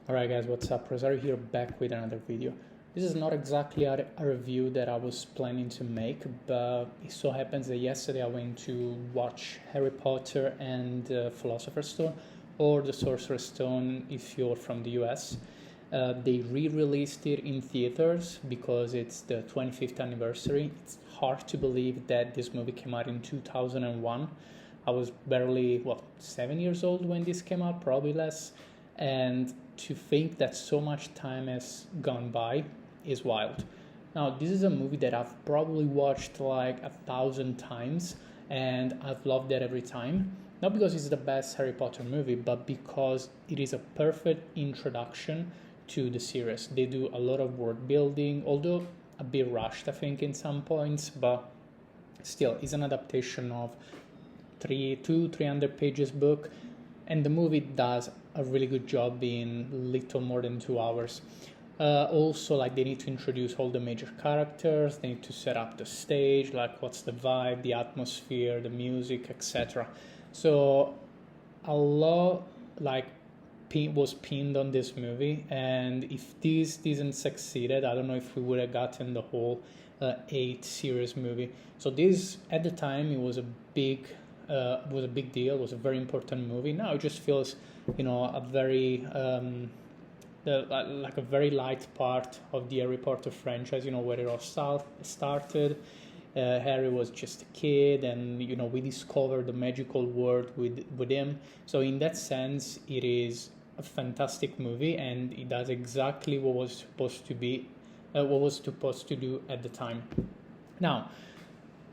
Alright guys, what's up? Rosario here, back with another video. This is not exactly a review that I was planning to make, but it so happens that yesterday I went to watch Harry Potter and the Philosopher's Stone, or the Sorcerer's Stone if you're from the US. They re-released it in theaters because it's the 25th anniversary. It's hard to believe that this movie came out in 2001. I was barely, 7 years old when this came out, probably less. And to think that so much time has gone by is wild. Now, this is a movie that I've probably watched like 1,000 times, and I've loved it every time. Not because it's the best Harry Potter movie, but because it is a perfect introduction to the series. They do a lot of world building, although a bit rushed, I think, in some points, but still, it's an adaptation of 300 pages book, and the movie does a really good job being little more than 2 hours. Also, like, they need to introduce all the major characters, they need to set up the stage, like what's the vibe, the atmosphere, the music, etc. So a lot was pinned on this movie, and if this didn't succeeded, I don't know if we would have gotten the whole 8 series movie. So this, at the time, it was a big deal. It was a very important movie. Now it just feels, a very like a very light part of the Harry Potter franchise. Where it all started. Harry was just a kid, and we discovered the magical world with him. So in that sense, it is a fantastic movie, and it does exactly what was supposed to be, what was supposed to do at the time. Now,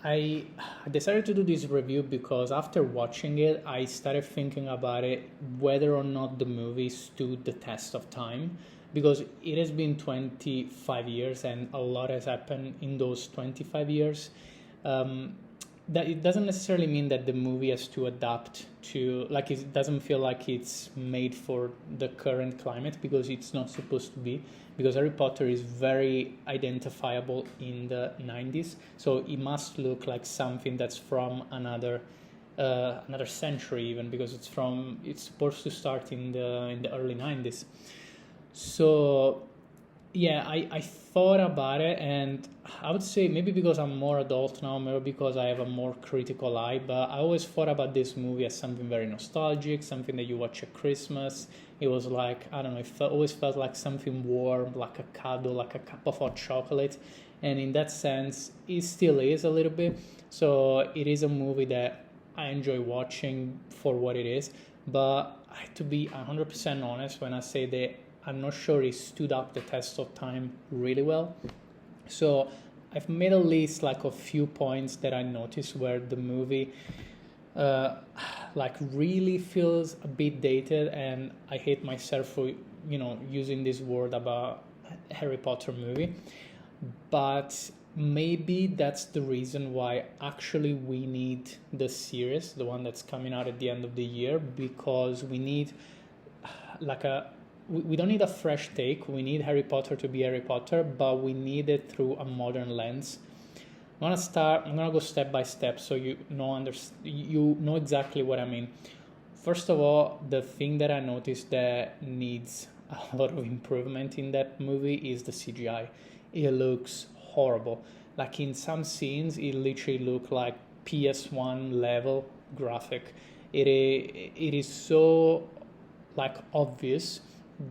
I decided to do this review because after watching it, I started thinking about it, whether or not the movie stood the test of time, because it has been 25 years and a lot has happened in those 25 years. That it doesn't necessarily mean that the movie has to adapt to, like, it doesn't feel like it's made for the current climate, because it's not supposed to be, because Harry Potter is very identifiable in the 90s, so it must look like something that's from another century, even, because it's supposed to start in the early 90s. So yeah, I thought about it, and I would say maybe because I'm more adult now, maybe because I have a more critical eye, but I always thought about this movie as something very nostalgic, something that you watch at Christmas. It was like, I don't know, always felt like something warm, like a cuddle, like a cup of hot chocolate, and in that sense, it still is a little bit. So it is a movie that I enjoy watching for what it is, but to be 100% honest, when I say that I'm not sure it stood up the test of time really well. So I've made a list, like, of few points that I noticed where the movie really feels a bit dated, and I hate myself for using this word about Harry Potter movie. But maybe that's the reason why actually we need the series, the one that's coming out at the end of the year, because we need we don't need a fresh take. We need Harry Potter to be Harry Potter, but we need it through a modern lens. I'm gonna go step by step, so you know exactly what I mean. First of all, the thing that I noticed that needs a lot of improvement in that movie is the CGI. It looks horrible. Like, in some scenes, it literally looked like PS1 level graphic. It is so, like, obvious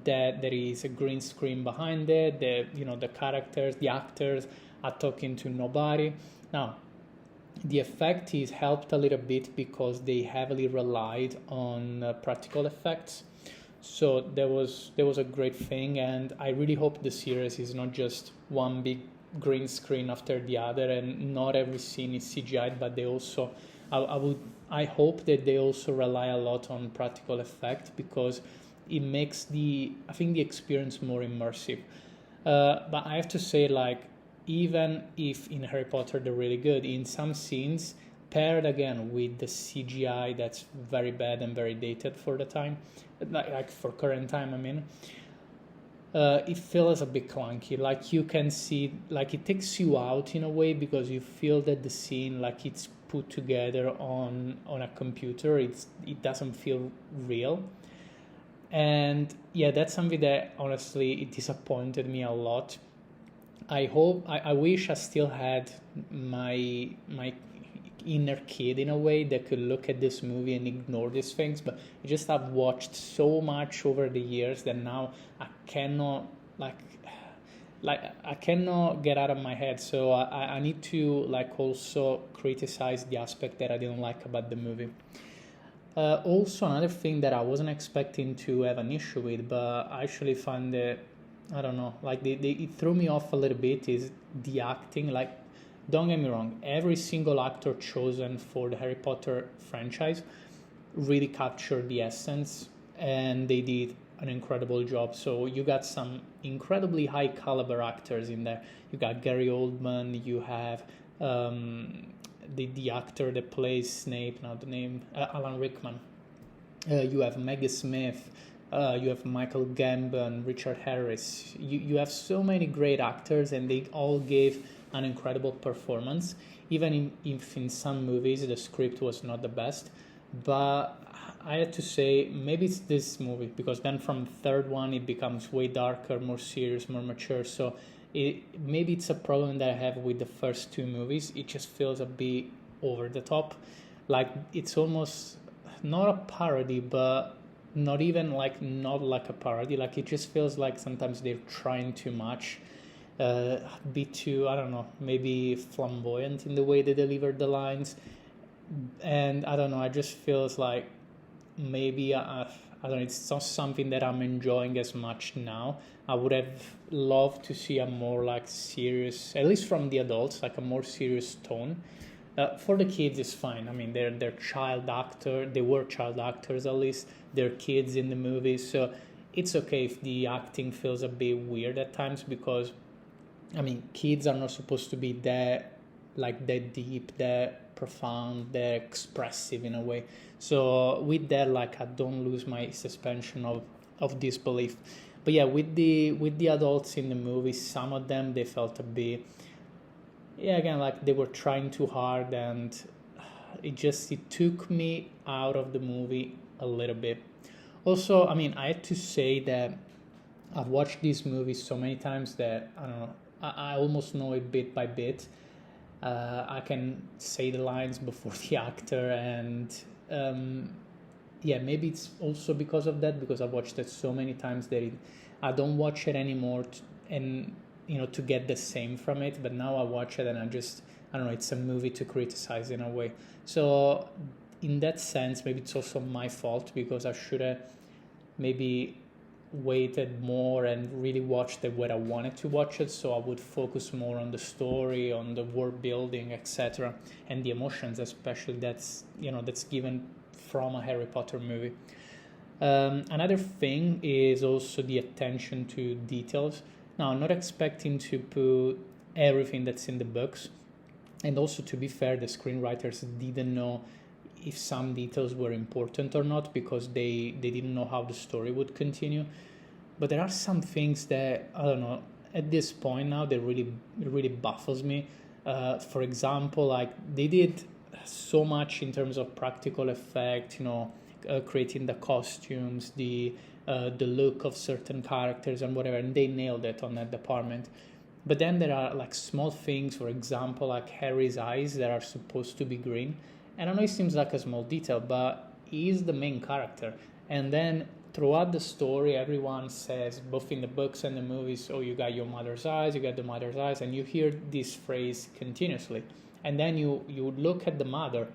that there is a green screen behind it. The characters, the actors are talking to nobody. Now, the effect is helped a little bit because they heavily relied on practical effects. So there was a great thing, and I really hope the series is not just one big green screen after the other, and not every scene is CGI, but they also, I hope that they also rely a lot on practical effect, because it makes the experience more immersive. But I have to say, like, even if in Harry Potter they're really good, in some scenes, paired again with the CGI that's very bad and very dated for the time, like for current time, I mean, it feels a bit clunky. Like, you can see, like, it takes you out in a way, because you feel that the scene, like, it's put together on a computer. It doesn't feel real. And yeah, that's something that honestly it disappointed me a lot. I wish I still had my inner kid in a way that could look at this movie and ignore these things, but I just have watched so much over the years that now I cannot like I cannot get out of my head. So I need to like also criticize the aspect that I didn't like about the movie. Also, another thing that I wasn't expecting to have an issue with, but I actually found it, I don't know, like it threw me off a little bit, is the acting. Like, don't get me wrong, every single actor chosen for the Harry Potter franchise really captured the essence, and they did an incredible job. So you got some incredibly high caliber actors in there. You got Gary Oldman, you have the actor that plays Snape, now the name, Alan Rickman. You have Maggie Smith, you have Michael Gambon, Richard Harris. You have so many great actors, and they all gave an incredible performance, even if in some movies the script was not the best. But I had to say, maybe it's this movie, because then from third one it becomes way darker, more serious, more mature. So maybe it's a problem that I have with the first two movies. It just feels a bit over the top. Like, it's almost not a parody, but not even like not like a parody. Like, it just feels like sometimes they're trying too much, a bit too, I don't know, maybe flamboyant in the way they deliver the lines. And I don't know, I just feels like maybe I don't know, it's not something that I'm enjoying as much now. I would have loved to see a more like serious, at least from the adults, like a more serious tone. For the kids, it's fine. I mean, they're child actor. They were child actors at least. They're kids in the movie, so it's okay if the acting feels a bit weird at times, because I mean, kids are not supposed to be that deep, that profound, that expressive in a way. So with that, like, I don't lose my suspension of disbelief. But yeah, with the adults in the movie, some of them, they felt a bit, yeah, again, like they were trying too hard, and it took me out of the movie a little bit. Also, I mean, I had to say that I've watched this movie so many times that I don't know, I almost know it bit by bit. I can say the lines before the actor, and yeah, maybe it's also because of that, because I've watched it so many times that I don't watch it anymore, and to get the same from it. But now I watch it, and I don't know, it's a movie to criticize in a way. So in that sense, maybe it's also my fault, because I should have maybe waited more and really watched it where I wanted to watch it, so I would focus more on the story, on the world building, etc., and the emotions, especially that's given from a Harry Potter movie. Another thing is also the attention to details. Now, I'm not expecting to put everything that's in the books, and also, to be fair, the screenwriters didn't know if some details were important or not, because they didn't know how the story would continue. But there are some things that, I don't know, at this point now, that really baffles me. For example, like, they did so much in terms of practical effect, creating the costumes, the look of certain characters and whatever, and they nailed it on that department. But then there are like small things, for example, like Harry's eyes that are supposed to be green. And I know it seems like a small detail, but he is the main character. And then throughout the story, everyone says, both in the books and the movies, oh, you got your mother's eyes, you got the mother's eyes, and you hear this phrase continuously. And then you look at the mother,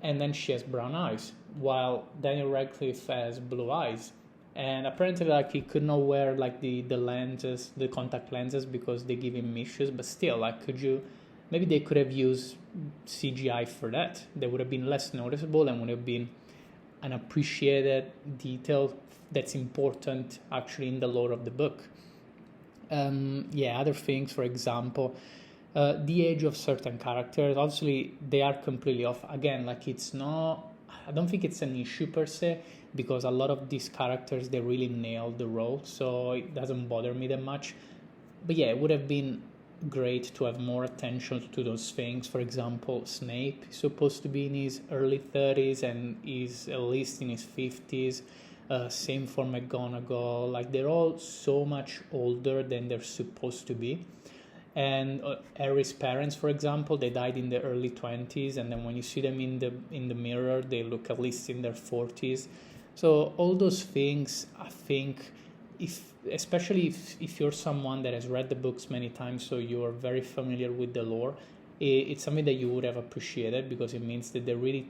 and then she has brown eyes, while Daniel Radcliffe has blue eyes. And apparently, like, he could not wear like the lenses, the contact lenses, because they give him issues. But still, like, maybe they could have used CGI for that. That would have been less noticeable and would have been an appreciated detail that's important actually in the lore of the book. Other things, for example, the age of certain characters. Obviously, they are completely off. Again, like, I don't think it's an issue per se, because a lot of these characters, they really nailed the role, so it doesn't bother me that much. But yeah, it would have been great to have more attention to those things. For example, Snape is supposed to be in his early 30s and is at least in his 50s. Same for McGonagall. Like they're all so much older than they're supposed to be. And Harry's parents, for example, they died in the early 20s, and then when you see them in the mirror, they look at least in their 40s. So all those things, I think, especially if you're someone that has read the books many times, so you're very familiar with the lore, it's something that you would have appreciated, because it means that they really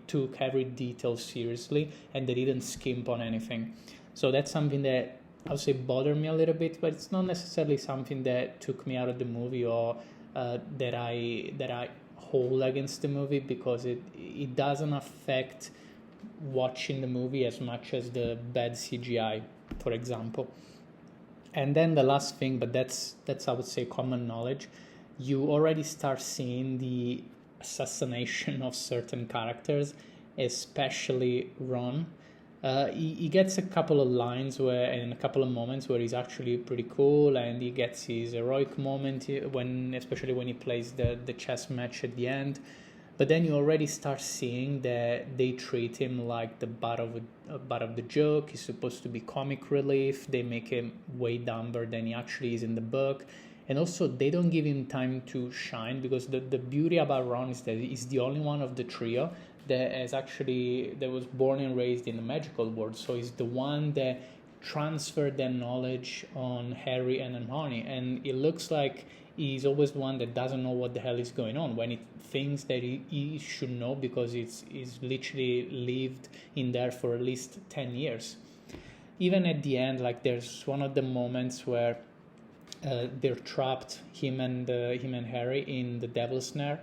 took every detail seriously and they didn't skimp on anything. So that's something that I would say bothered me a little bit, but it's not necessarily something that took me out of the movie or that I hold against the movie, because it doesn't affect watching the movie as much as the bad CGI, for example. And then the last thing, but that's I would say common knowledge, you already start seeing the assassination of certain characters, especially Ron. He gets a couple of lines and a couple of moments where he's actually pretty cool, and he gets his heroic moment especially when he plays the chess match at the end. But then you already start seeing that they treat him like the butt of the joke. He's supposed to be comic relief. They make him way dumber than he actually is in the book. And also, they don't give him time to shine, because the beauty about Ron is that he's the only one of the trio that was born and raised in the magical world. So he's the one that transferred their knowledge on Harry and Hermione, and it looks like he's always the one that doesn't know what the hell is going on, when he thinks that he should know, because he's literally lived in there for at least 10 years. Even at the end, like there's one of the moments where they're trapped, him and Harry, in the Devil's Snare.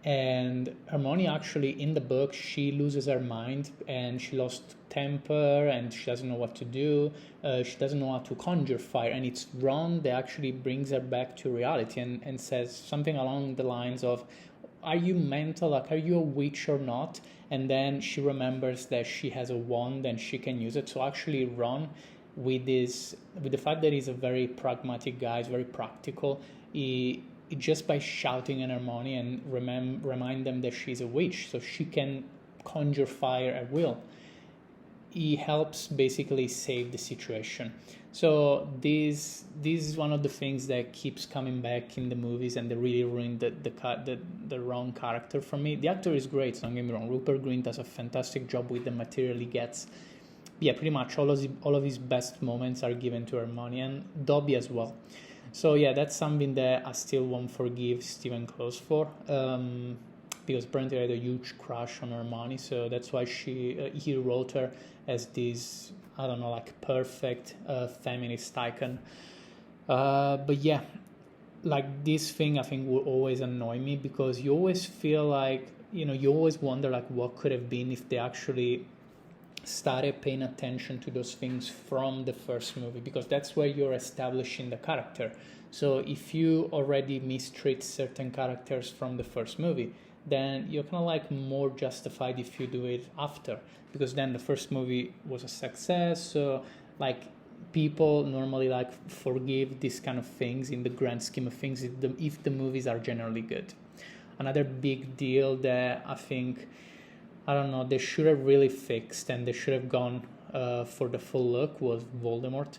And Hermione actually, in the book, she loses her mind and she lost temper and she doesn't know what to do. She doesn't know how to conjure fire. And it's Ron that actually brings her back to reality and says something along the lines of, are you mental? Like, are you a witch or not? And then she remembers that she has a wand and she can use it. So actually Ron, with the fact that he's a very pragmatic guy, he's very practical, just by shouting at Hermione and remind them that she's a witch, so she can conjure fire at will, he helps basically save the situation. So this is one of the things that keeps coming back in the movies, and they really ruined the wrong character for me. The actor is great, don't get me wrong. Rupert Grint does a fantastic job with the material he gets. Yeah, pretty much all of his best moments are given to Hermione, and Dobby as well. So yeah, that's something that I still won't forgive Stephen Close for, because apparently I had a huge crush on Hermione, so that's why he wrote her as this, I don't know, like perfect feminist icon. But yeah, like this thing I think will always annoy me, because you always feel like, you always wonder like what could have been if they actually started paying attention to those things from the first movie, because that's where you're establishing the character. So if you already mistreat certain characters from the first movie, then you're kind of like more justified if you do it after, because then the first movie was a success. So like people normally like forgive these kind of things in the grand scheme of things if the movies are generally good. Another big deal that I think, I don't know, they should have really fixed, and they should have gone for the full look, was Voldemort.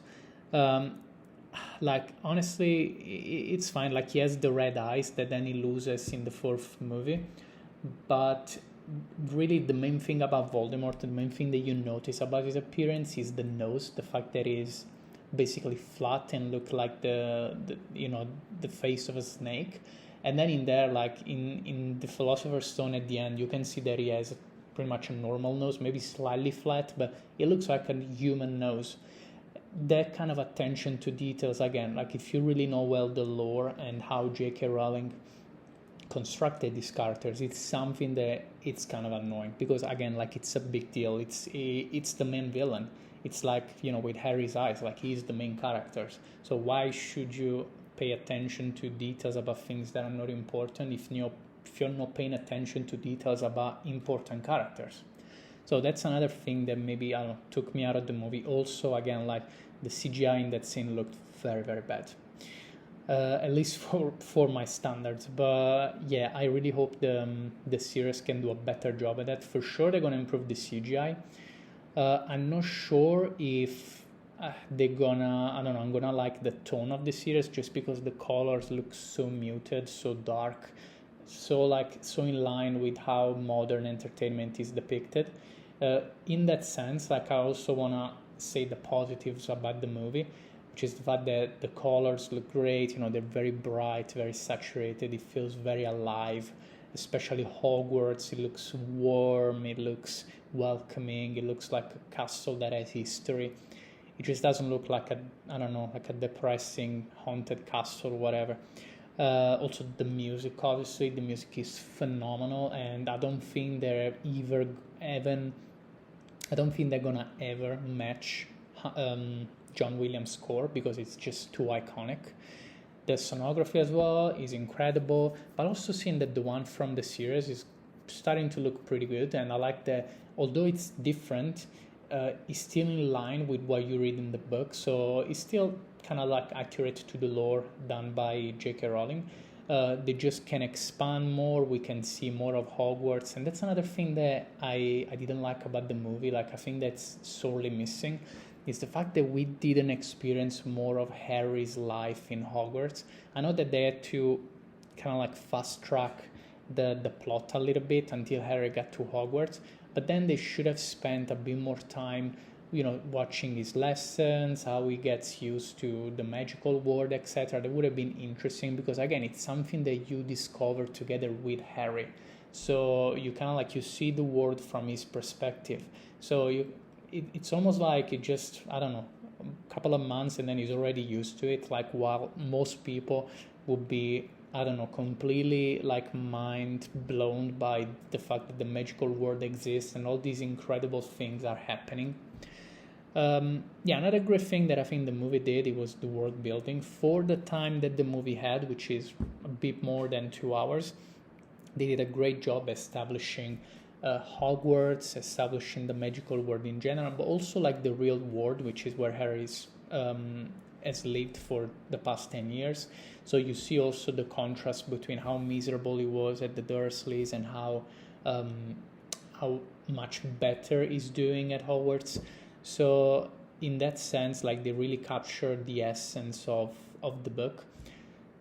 Like, honestly, it's fine. Like, he has the red eyes that then he loses in the fourth movie. But really, the main thing about Voldemort, the main thing that you notice about his appearance is the nose, the fact that he's basically flat and look like the face of a snake. And then in there, like in the Philosopher's Stone at the end, you can see that he has pretty much a normal nose, maybe slightly flat, but it looks like a human nose. That kind of attention to details, again, like if you really know well the lore and how J.K. Rowling constructed these characters, it's something that it's kind of annoying, because again, like it's a big deal. It's the main villain. It's like, with Harry's eyes, like he's the main characters. So why should you pay attention to details about things that are not important if you're not paying attention to details about important characters? So that's another thing that maybe, I don't know, took me out of the movie. Also, again, like the CGI in that scene looked very, very bad, at least for my standards. But yeah, I really hope the series can do a better job at that. For sure, they're going to improve the CGI. I'm not sure if they're gonna, I don't know, I'm gonna like the tone of the series just because the colors look so muted, so dark, so in line with how modern entertainment is depicted. In that sense, like I also wanna say the positives about the movie, which is the fact that the colors look great. They're very bright, very saturated. It feels very alive, especially Hogwarts. It looks warm. It looks welcoming. It looks like a castle that has history. It just doesn't look like I don't know, like a depressing haunted castle or whatever. Also, the music, obviously, the music is phenomenal, and I don't think they're gonna ever match John Williams' score because it's just too iconic. The sonography as well is incredible, but also seeing that the one from the series is starting to look pretty good, and I like that although it's different, it's still in line with what you read in the book, so it's still kind of like accurate to the lore done by J.K. Rowling. They just can expand more. We can see more of Hogwarts, and that's another thing that I didn't like about the movie. Like I think that's sorely missing, is the fact that we didn't experience more of Harry's life in Hogwarts. I know that they had to kind of like fast track the plot a little bit until Harry got to Hogwarts, but then they should have spent a bit more time watching his lessons, how he gets used to the magical world, etc. That would have been interesting because again, it's something that you discover together with Harry. So you kind of like you see the world from his perspective. So it's almost like it just, I don't know, a couple of months and then he's already used to it. Like while most people would be, I don't know, completely like mind blown by the fact that the magical world exists and all these incredible things are happening. Another great thing that I think the movie did, it was the world building. For the time that the movie had, which is a bit more than 2 hours, they did a great job establishing Hogwarts, establishing the magical world in general, but also like the real world, which is where Harry's has lived for the past 10 years. So you see also the contrast between how miserable he was at the Dursleys and how much better he's doing at Hogwarts. So in that sense, like they really captured the essence of the book.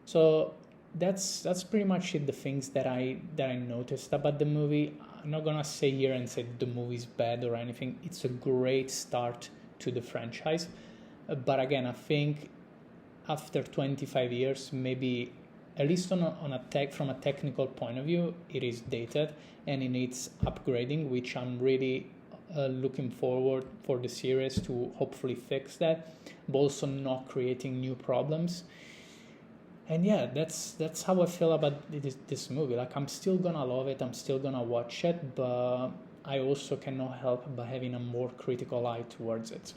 So that's pretty much it, the things that I noticed about the movie. I'm not gonna say here and say the movie's bad or anything. It's a great start to the franchise. But again, I think after 25 years, maybe at least from a technical point of view, it is dated and it needs upgrading, which I'm really looking forward for the series to hopefully fix that, but also not creating new problems. And yeah, that's how I feel about this movie. Like I'm still gonna love it, I'm still gonna watch it, but I also cannot help but having a more critical eye towards it.